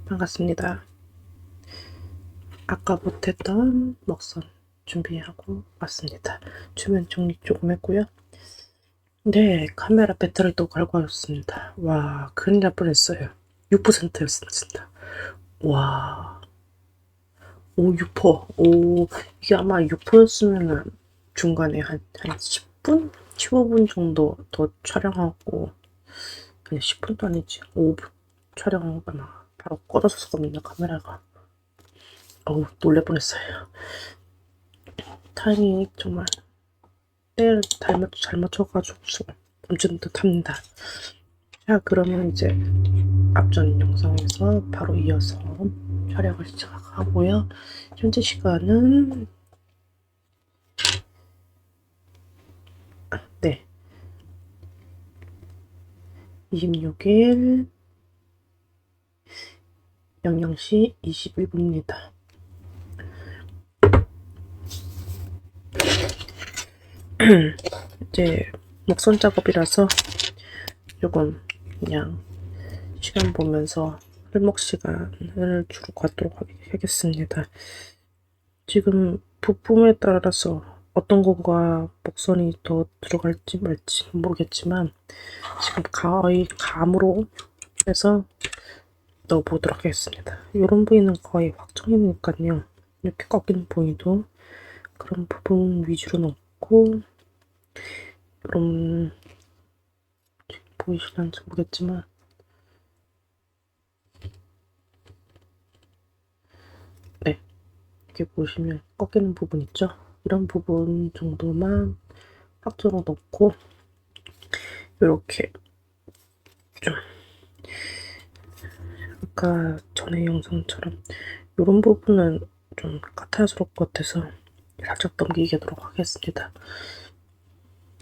반갑습니다. 아까 못했던 먹선 준비하고 왔습니다. 주변 정리 조금 했고요. 네, 카메라 배터리 또 갈고 왔습니다. 와, 큰일 날 뻔했어요. 6%였습니다. 와, 오, 6%. 오, 이게 아마 6%였으면은 중간에 한 10분? 15분 정도 더 촬영하고, 아니, 10분도 아니지. 5분 촬영하고 아마 바로 꺼졌었거든요, 카메라가. 어우, 놀랄 뻔했어요. 타이밍이 정말 때를 잘 맞춰가지고 엄청 뜻합니다. 자, 그러면 이제 앞전 영상에서 바로 이어서 촬영을 시작하고요. 현재 시간은 네, 26일 00시 21분입니다. 이제 목선 작업이라서 조금 그냥 시간 보면서 흘목 시간을 주로 갖도록 하겠습니다. 지금 부품에 따라서 어떤 거가 목선이 더 들어갈지 말지 모르겠지만 지금 거의 감으로 해서 넣어보도록 하겠습니다. 이런 부위는 거의 확정이니까요. 이렇게 꺾이는 부위도 그런 부분 위주로 넣고, 이런 보이시는지 모르겠지만 네, 이렇게 보시면 꺾이는 부분 있죠? 이런 부분 정도만 확정으로 넣고, 이렇게 좀 아까 전에 영상처럼 이런 부분은 좀 까탈스러울 것 같아서 살짝 넘기도록 하겠습니다.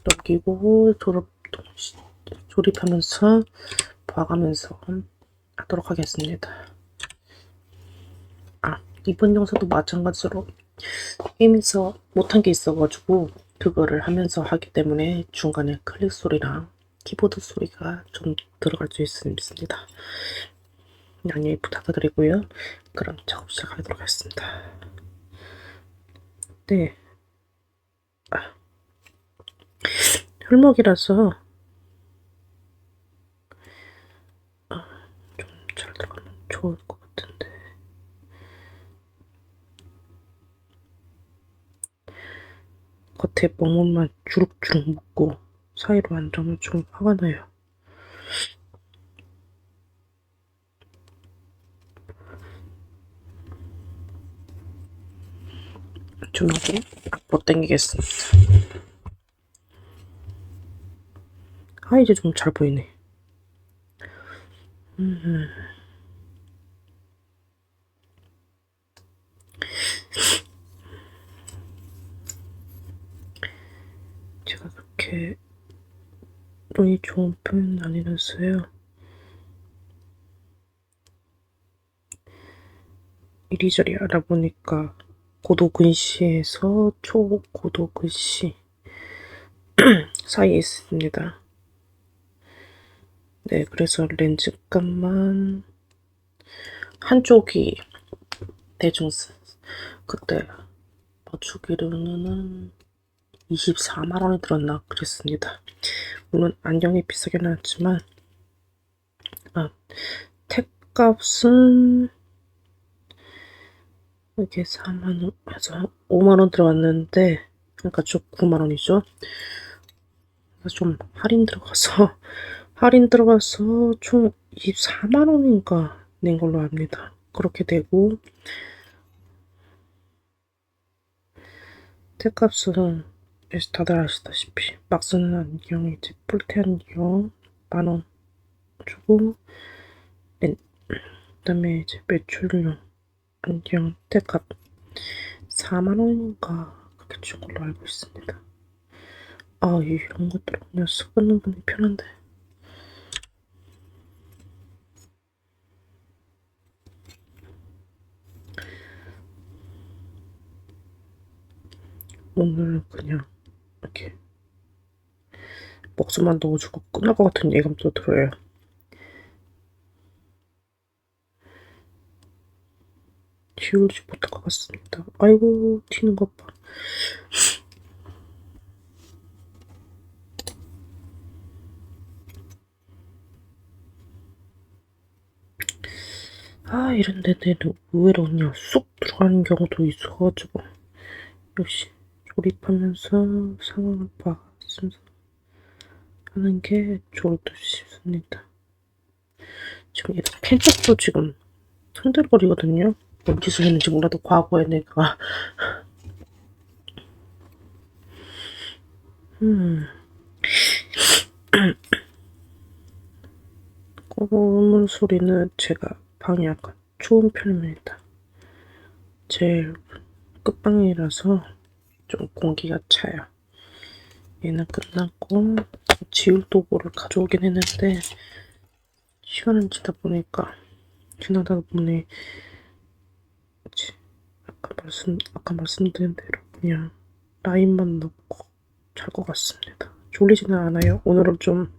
넘기고 조립하면서 봐가면서 하도록 하겠습니다. 이번 영상도 마찬가지로 게임에서 못한 게 있어가지고 그거를 하면서 하기 때문에 중간에 클릭 소리랑 키보드 소리가 좀 들어갈 수 있습니다. 양해 부탁드리고요. 그럼 작업 시작하도록 하겠습니다. 네, 혈목이라서 좀 잘 들어가면 좋을 것 같은데 겉에 멍멍만 주룩주룩 묶고 사이로 안정을 좀 화가 나요. 좀 하고 못 당기겠습니다. 이제 좀 잘 보이네. 제가 그렇게 눈이 좋은 편은 아니라서요. 이리저리 알아보니까 고도근시에서 초고도근시 사이에 있습니다. 네, 그래서 렌즈 값만 한쪽이 대충 그때 맞추기로는 24만원이 들었나 그랬습니다. 물론 안경이 비싸게 나왔지만 택값은 이렇게 4만원 해서 5만원 들어왔는데 그러니까 좀 9만원이죠. 그래서 좀 할인 들어가서 총 24만원인가 낸 걸로 압니다. 그렇게 되고 택값은 다들 아시다시피 막 쓰는 안경이 이제 뿔테 안경 만원 주고 그다음에 이제 매출용 안경 택값 4만원인가 그렇게 준 걸로 알고 있습니다. 이런 것들은 그냥 쓰는 분이 편한데 오늘 그냥 이렇게 목숨만 넣어주고 끝날 것 같은 예감도 들어요. 지울지 못할 것 같습니다. 아이고, 튀는 것 봐. 아, 이런데 내는 의외로 그냥 쑥 들어가는 경우도 있어가지고 역시 조립하면서 상황을 봐가면서 하는 게 좋을 듯 싶습니다. 지금 얘 펜쪽도 지금 흔들거리거든요. 어디서 했는지 몰라도 과거에 내가 꼬물 소리는 제가 방이 약간 추운 편입니다. 제일 끝방이라서 좀 공기가 차요. 얘는 끝났고 지울 도구를 가져오긴 했는데 시간을 지나다 보니 아까 말씀드린 대로 그냥 라인만 넣고 잘 것 같습니다. 졸리지는 않아요. 오늘은 좀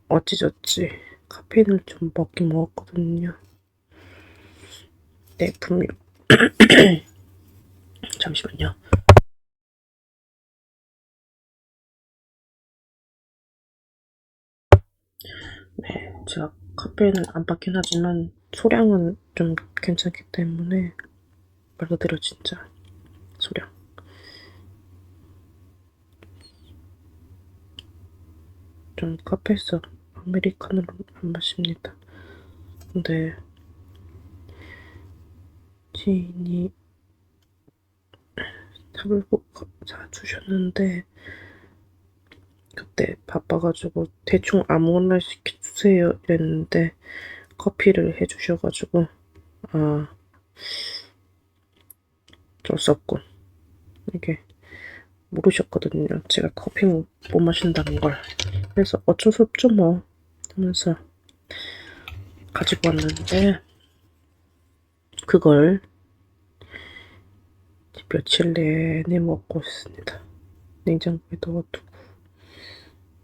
어찌저찌 카페인을 좀 먹긴 먹었거든요. 네, 분명. 잠시만요. 네, 제가 카페인은 안 받긴 하지만 소량은 좀 괜찮기 때문에 말 그대로 진짜 소량. 좀 카페에서 아메리카노를 안 마십니다. 근데 지인이 사주셨는데 그때 바빠가지고 대충 아무거나 시켜주세요 이랬는데 커피를 해주셔가지고 어쩔 수 없군. 이게 모르셨거든요. 제가 커피 못 마신다는 걸. 그래서 어쩔 수 없죠 뭐 하면서 가지고 왔는데 그걸 며칠 내내 먹고 있습니다. 냉장고에 넣어두고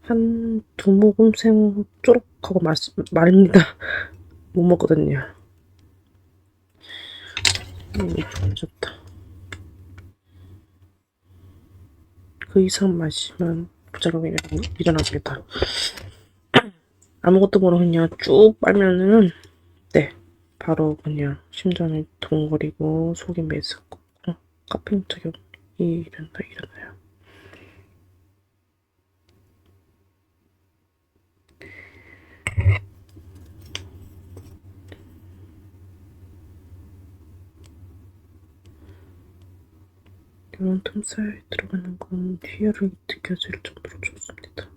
한 두 모금 생 쪼록 하고 말입니다. 못 먹거든요. 좀 좋다. 그 이상 마시면 부작용이 일어납니다. 아무것도 모르고 그냥 쭉 빨면은 네 바로 그냥 심장이 동거리고 속이 메스고 카페인 작용이 일어나요. 이런 틈 사이에 들어가는 건 희열이 느껴질 정도로 좋습니다.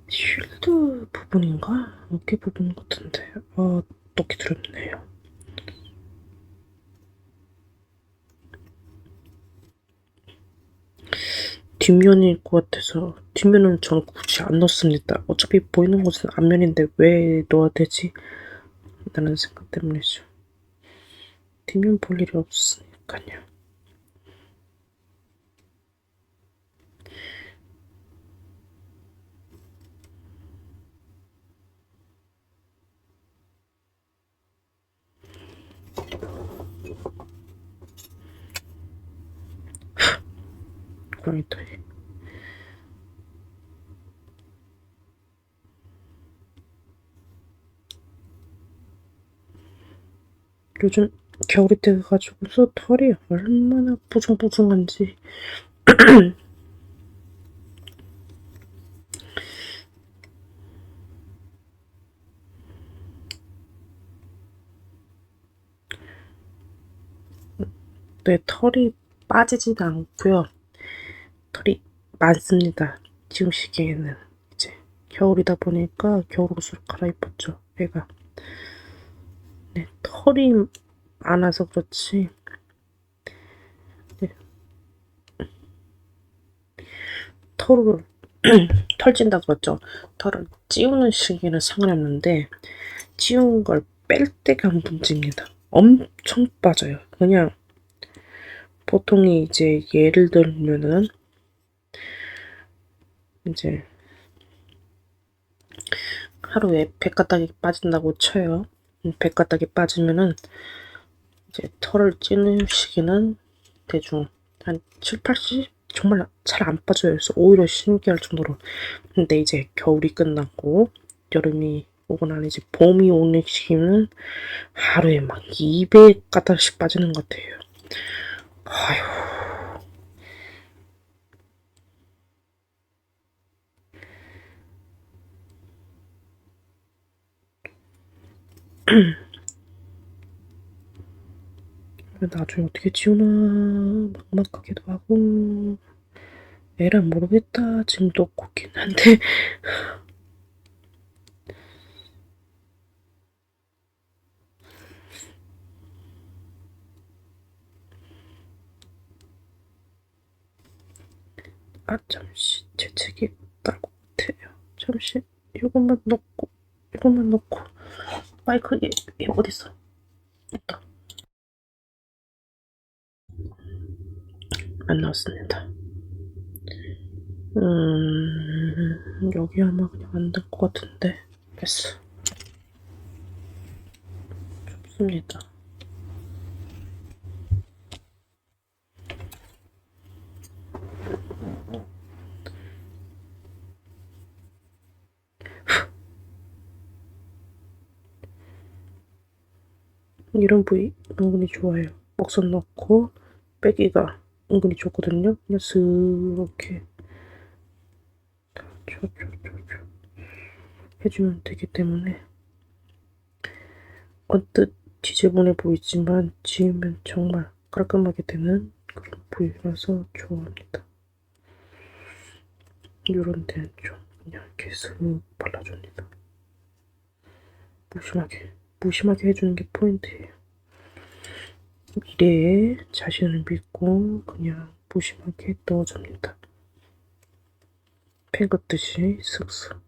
쉴드 부분인가? 어깨 부분 같은데 어떻게 들었네요. 뒷면일 것 같아서 뒷면은 저는 굳이 안 넣습니다. 어차피 보이는 곳은 앞면인데 왜 넣어야 되지? 라는 생각 때문이죠. 뒷면 볼 일이 없으니까요. 고양이들 요즘 겨울이 돼가지고서 털이 얼마나 뽀송뽀송한지 네, 털이 빠지진 않고요. 털이 많습니다. 지금 시기에는 이제 겨울이다 보니까 겨울 옷을 갈아입었죠. 애가 네, 털이 많아서 그렇지 네, 털을 털 찐다 그랬죠. 털을 찌우는 시기는 상관없는데 찌운 걸 뺄 때가 문제입니다. 엄청 빠져요. 그냥 보통이 이제 예를 들면은 이제 하루에 100가닥이 빠진다고 쳐요. 100가닥이 빠지면은 이제 털을 찌는 시기는 대충 한 7, 80? 정말 잘 안 빠져요. 그래서 오히려 신기할 정도로. 근데 이제 겨울이 끝났고 여름이 오고 나면 이제 봄이 오는 시기는 하루에 막 200가닥씩 빠지는 것 같아요. 아휴. 나중에 어떻게 지우나 막막하기도 하고 에라 모르겠다. 지금도 꽂긴 한데 아 잠시 재채기 딸 것 같아요. 잠시 이것만 넣고 마이크 얘 어딨어? 있다. 안 나왔습니다. 여기 아마 그냥 안 될 것 같은데 됐어. 좁습니다. 이런 부위 은근히 좋아요. 먹선 넣고 빼기가 은근히 좋거든요. 그냥 스렇게 쳐 해주면 되기 때문에 언뜻 지저분해 보이지만 지우면 정말 깔끔하게 되는 그런 부위라서 좋아합니다. 요런 데는 좀 그냥 이렇게 슥 발라줍니다. 무심하게 해주는 게 포인트예요. 미래에 자신을 믿고 그냥 무심하게 넣어줍니다. 펜 긋듯이 슥슥.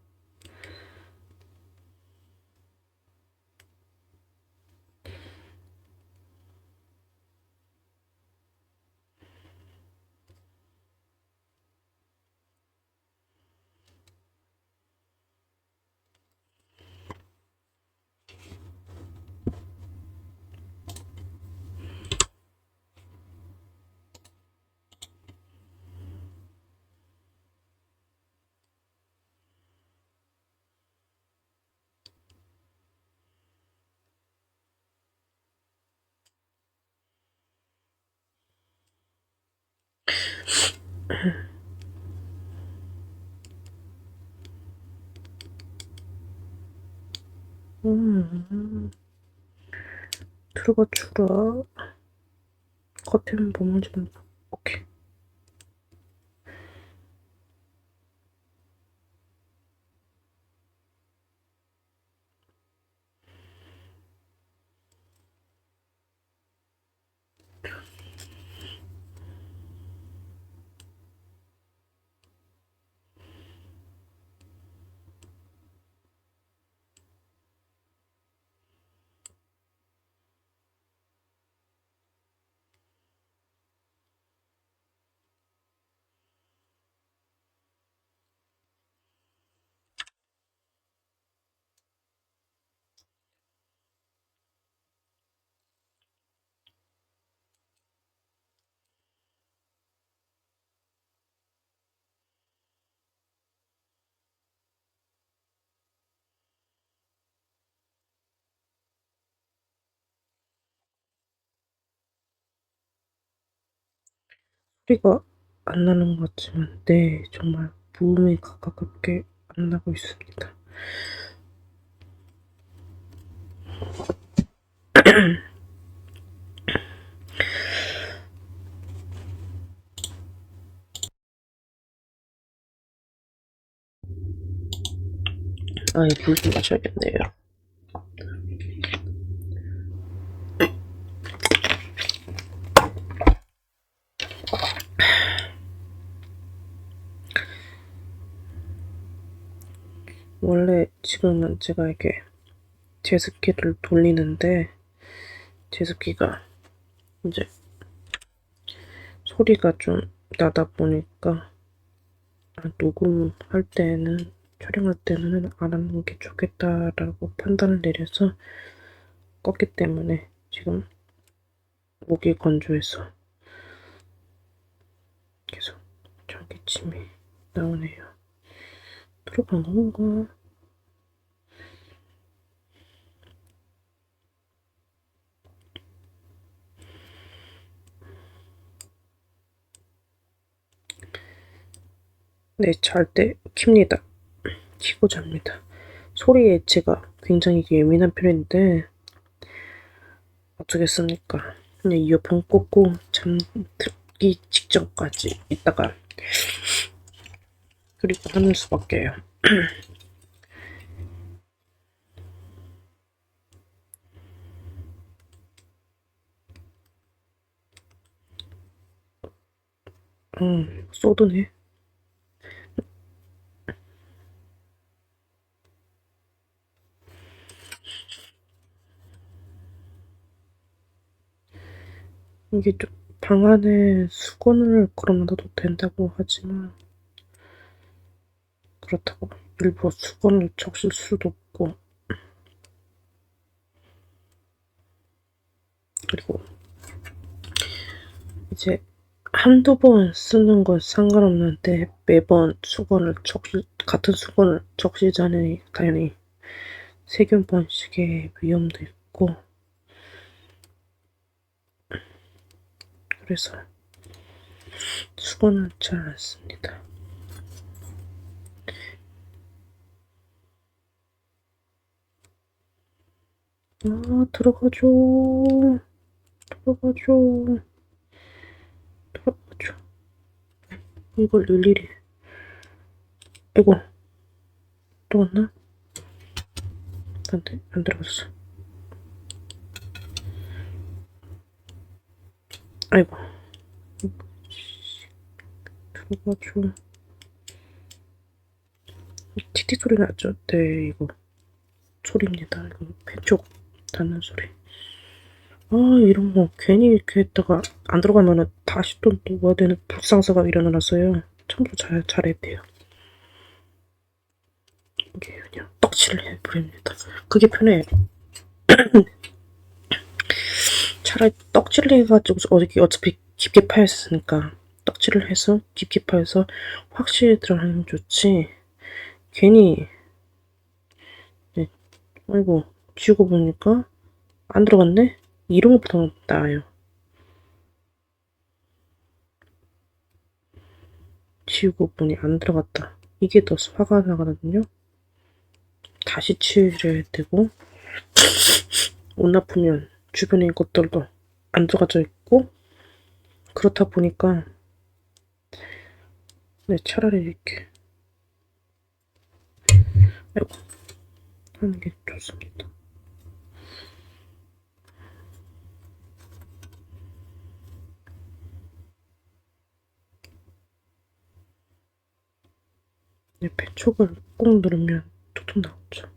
들어가 주라. 겉에는 뭐 뭔지 모르겠어. 오케이. 소리가 안 나는 것 같지만 네, 정말 무음에 가깝게 안 나고 있습니다. 아예 물 좀 마셔야겠네요. 원래 지금은 제가 이렇게 제습기를 돌리는데 제습기가 이제 소리가 좀 나다 보니까 녹음할 때는 촬영할 때는 안 하는 게 좋겠다라고 판단을 내려서 껐기 때문에 지금 목이 건조해서 계속 전기침이 나오네요. 들어간 건가? 네, 잘 때 킵니다. 키고 잡니다. 소리에 제가 굉장히 예민한 편인데 어쩌겠습니까. 그냥 이어폰 꽂고 잠들기 직전까지 있다가 그리고 하는 수밖에요. 소드네. 이게 좀 방 안에 수건을 걸어놔도 된다고 하지만 그렇다고 일부러 수건을 적실 수도 없고 그리고 이제 한두 번 쓰는 건 상관없는데 매번 같은 수건을 적시자니 당연히 세균 번식의 위험도 있고 그래서 수건을 잘 안 씁니다. 들어가줘. 들어가줘. 들어가줘. 이걸 일일이. 아이고, 들어갔나? 안 돼, 안 들어갔어. 아이고, 들어가줘. 티티 소리 나죠? 네, 이거 소리입니다. 이거 펜촉 닿는 소리. 이런 거 괜히 이렇게 했다가 안 들어가면은 다시 또 녹아야 되는 불상사가 일어나서요. 참고 잘해야 돼요. 이게 그냥 떡칠을 해버립니다. 그게 편해요. 차라리 떡칠을 해가지고 어차피 깊게 파였으니까 떡칠을 해서 깊게 파여서 확실히 들어가면 좋지. 괜히 네. 아이고 지우고 보니까 안 들어갔네? 이런 것보다 나아요. 지우고 보니 안 들어갔다. 이게 더 화가 나거든요. 다시 치우려야 되고 옷 나쁘면 주변에 것들도 안 들어가져 있고 그렇다 보니까 네, 차라리 이렇게 아이고 하는 게 좋습니다. 네, 배촉을 꾹 누르면 툭툭 나오죠.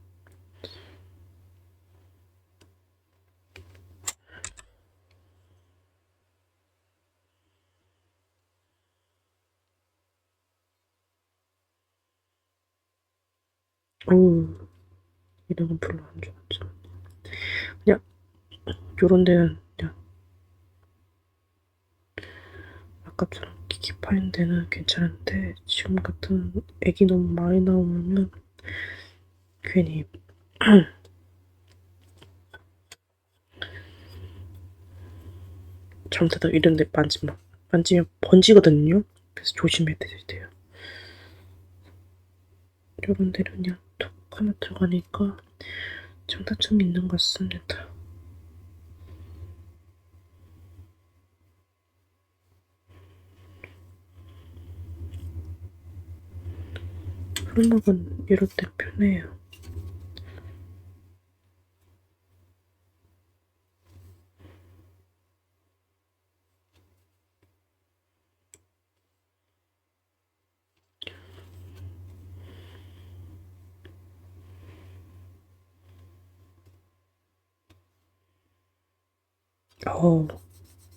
이런 건 별로 안 좋았죠. 그냥 요런 데는 그냥 아까처럼 기기 파인 데는 괜찮은데 지금 같은 액이 너무 많이 나오면 괜히 잘못하다 이런 데 만지면 번지거든요. 그래서 조심해야 돼요. 요런 데는 그냥 톡 하나 들어가니까 장단점이 있는 것 같습니다. 흐름막은 이럴 때 편해요.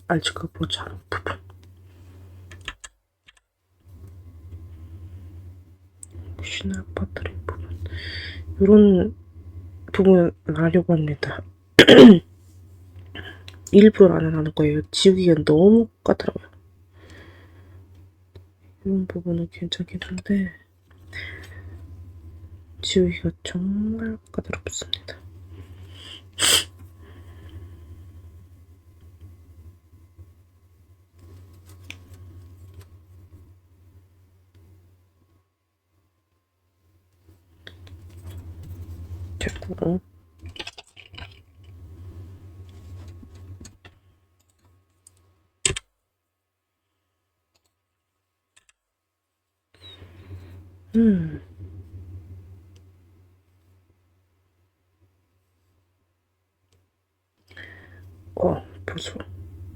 알츠가 보지 않은 부분. 신화 빠뜨린 부분. 이런 부분 하려고 합니다. 일부러 안 하는 거예요. 지우기가 너무 까다로워요. 이런 부분은 괜찮긴 한데 지우기가 정말 까다롭습니다. 됐고, 벌써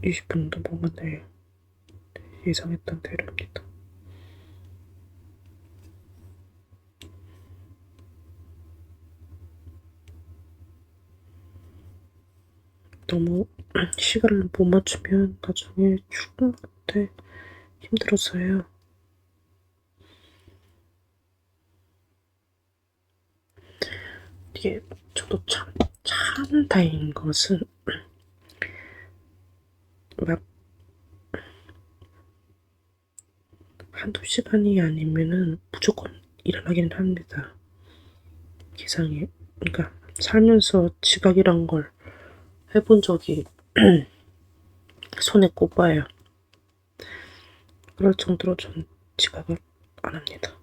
20분 넘어갔네요. 예상했던 대로입니다. 너무 시간을 못 맞추면 나중에 출근 때 힘들어서요. 이게 저도 참 다행인 것은 막 한두 시간이 아니면은 무조건 일어나기는 합니다. 기상이. 그러니까 살면서 지각이란 걸 해본 적이 손에 꼽아요. 그럴 정도로 전 지각을 안 합니다.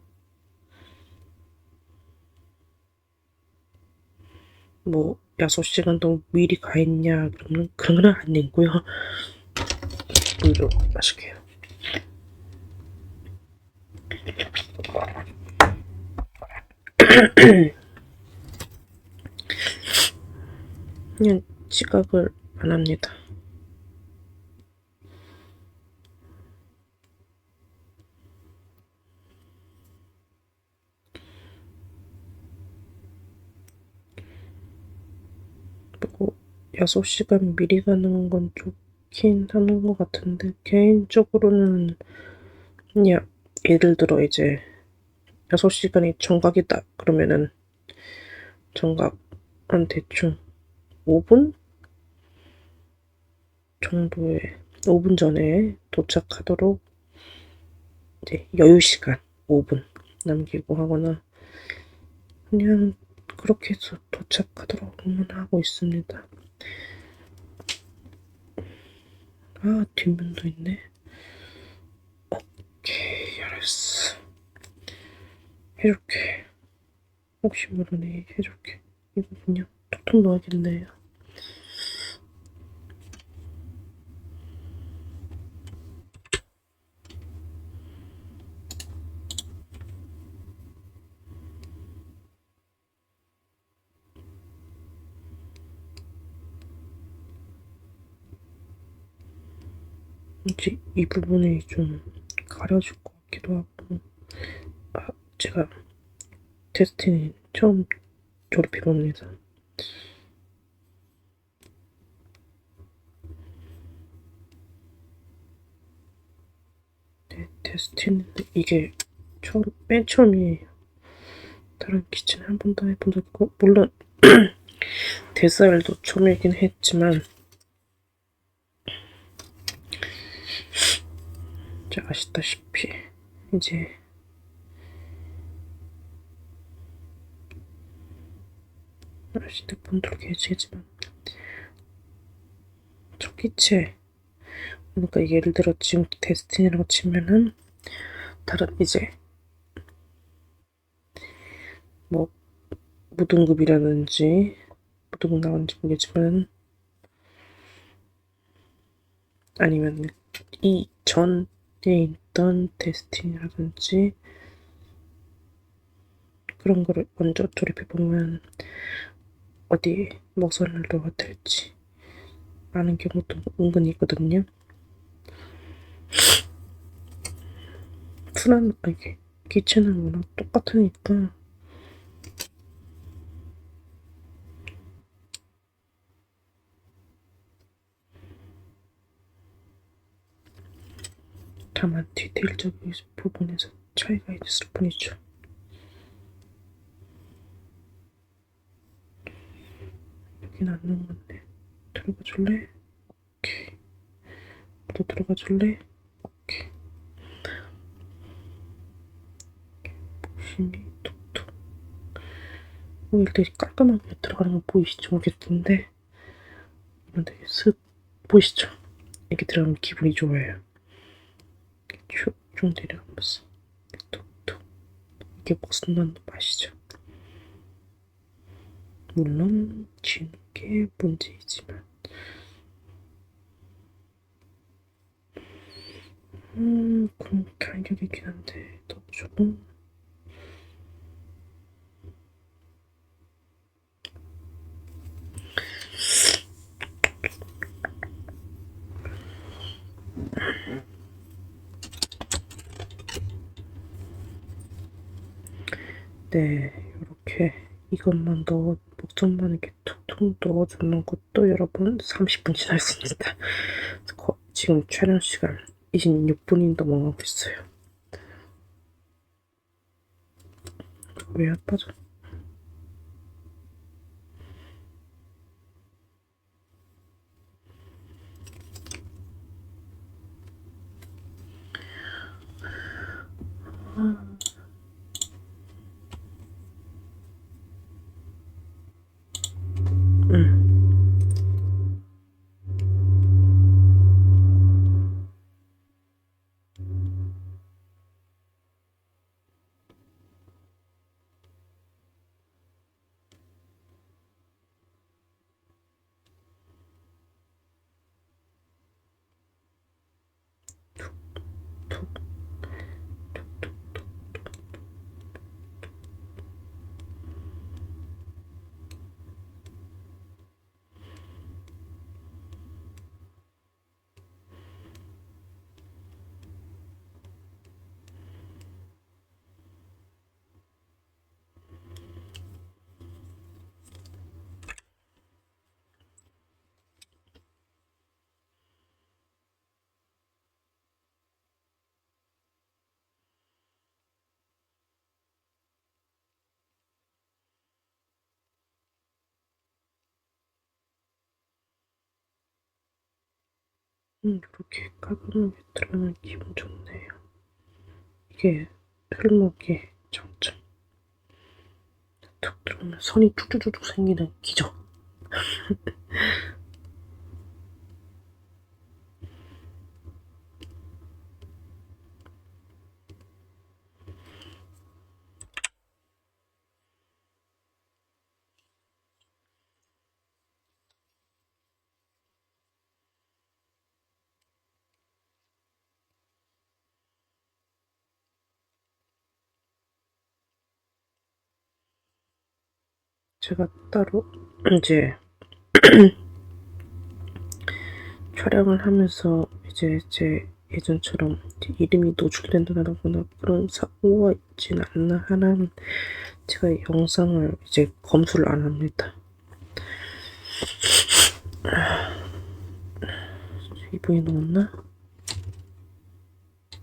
뭐 6시간도 미리 가 있냐 그런 건 아니고요. 물도 마실게요. 그냥 지각을 안 합니다. 그리고 6시간 미리 가는 건 좋긴 하는 것 같은데 개인적으로는 그냥 예를 들어 이제 6시간이 정각이다 그러면은 정각 한 대충 5분 정도에 5분 전에 도착하도록 이제 여유 시간 5분 남기고 하거나 그냥 그렇게 해서 도착하도록만 하고 있습니다. 뒷면도 있네. 오케이, 알았어. 해줄게. 혹시 모르니 해줄게. 이거 그냥 톡톡 넣어야겠네요. 이제 이 부분이 좀 가려질 것 같기도 하고. 제가 테스트는 처음 졸업해봅니다. 네, 테스트는 이게 맨 처음이에요. 다른 기체는 한 번도 해본 적 없고, 물론 데스알도 처음이긴 했지만 아시다시피 이제 아시는 분들 계시겠지만 첫 기체, 그러니까 예를 들어 지금 데스티니라고 치면은 다른 이제 뭐 무등급이라든지 무등급 나오는지 모르겠지만 아니면 이 전에 있던 데스티니라든지 그런 거를 먼저 조립해보면 어디에 먹선을 넣어야 될지 아는 경우도 은근히 있거든요. 이게 기체는 워낙 똑같으니까 다만 디테일적인 부분에서 차이가 있을 뿐이죠. 여긴 안 넣은 건데 들어가 줄래? 오케이. 또 들어가 줄래? 오케이. 힘이 툭툭. 일단 깔끔하게 들어가는 거 보이시죠? 모르겠는데 이런 되게 슥 보이시죠? 이렇게 들어가면 기분이 좋아요. 쭉 내려가면서 툭툭. 이게 먹는 맛이죠. 물론 지는 게 문제이지만 그런 가격이긴 한데 더 조금 네, 이렇게 이것만 목전만 이렇게 툭툭 넣어주는 것도 여러분 30분 지났습니다. 지금 촬영 시간 26분이 넘어가고 있어요. 왜 안 빠져? 이렇게 깔끔하게 들어가면 기분 좋네요. 이게 필목의 장점. 툭 들어가면 선이 쭉쭉쭉 생기는 기적. 제가 따로 이제 촬영을 하면서 이제 제 예전처럼 이름이 노출된다거나 그런 사고가 있진 않나 하는 제가 영상을 이제 검수를 안 합니다. 이분이 넣었나?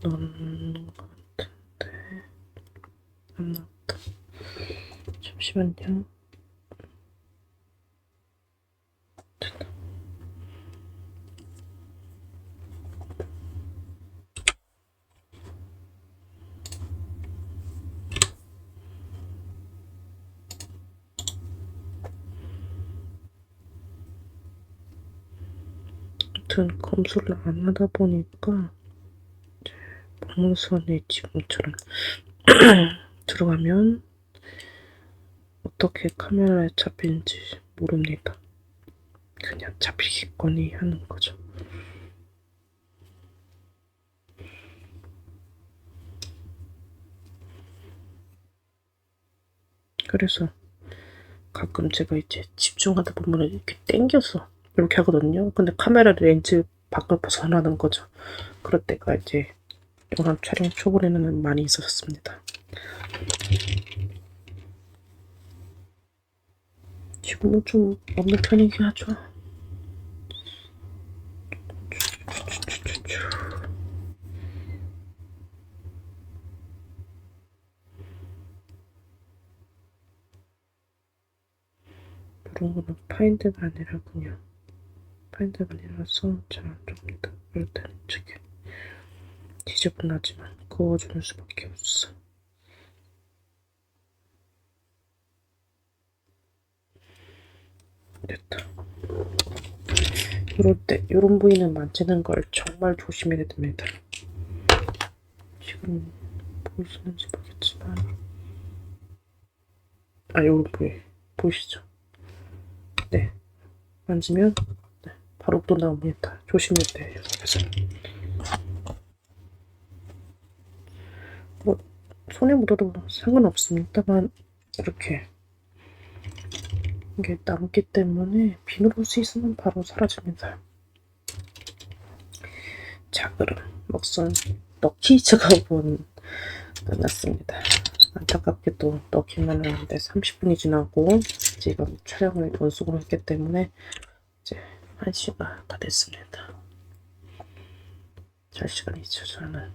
넣은 것 같은데 안 나왔다. 잠시만요. 됐다. 아무튼 검수를 안 하다 보니까 박물선에 지금처럼 들어가면 어떻게 카메라에 잡히는지 모릅니다. 그냥 잡히겠거니 하는 거죠. 그래서 가끔 제가 이제 집중하다 보면 이렇게 땡겨서 이렇게 하거든요. 근데 카메라 렌즈 밖을 벗어나는 거죠. 그럴 때가 이제 영상 촬영 초반에는 많이 있었습니다. 지금은 좀 없는 편이긴 하죠. 이런 거는 파인드가 아니라 그냥 파인드가 아니라서 잘 안 줍니다. 일단 저게 지저분하지만 그어주는 수밖에 없어. 됐다. 이럴 때 이런 부위는 만지는 걸 정말 조심해야 됩니다. 지금 보이시는지 모르겠지만 이런 부위 보이시죠? 네, 만지면 네, 바로 또 나옵니다. 조심해야 돼요. 그래서 뭐 손에 묻어도 상관없습니다만 이렇게 이게 남기 때문에 비누로스 있으면 바로 사라집니다. 자, 그럼 먹선 넣기 작업은 끝났습니다. 안타깝게도 넣기만 하는데 30분이 지나고 지금 촬영을 연속으로 했기 때문에 이제 1시가 다 됐습니다. 잘 시간이죠. 저는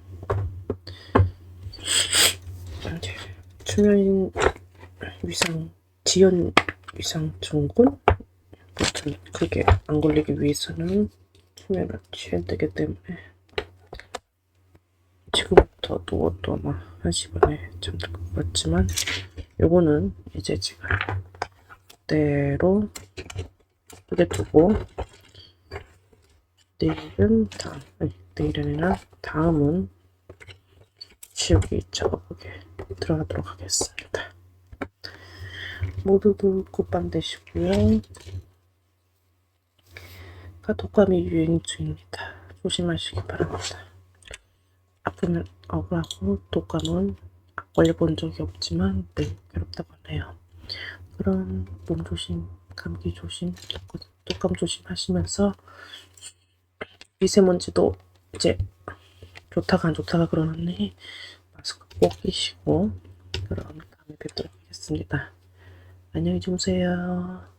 이제 출연 위상 지연 위상 증후군 그게 안 걸리기 위해서는 수면을 취해야 되기 때문에 지금부터 누워도 아마 1시 반에 잠들 것 같지만 요거는 이제 지금 그대로 두개 두고 내일은 내일이 아니라 다음은 치우기 작업에 들어가도록 하겠습니다. 모두들 굿밤 되시고요. 독감이 유행 중입니다. 조심하시기 바랍니다. 아프면 억울하고 독감은 걸려본 적이 없지만 매우 괴롭다고 하네요. 그럼 몸 조심, 감기 조심, 독감 조심하시면서 미세먼지도 이제 좋다가 안 좋다가 그러는데 마스크 꼭 끼시고 그럼 다음에 뵙도록 하겠습니다. 안녕히 주무세요.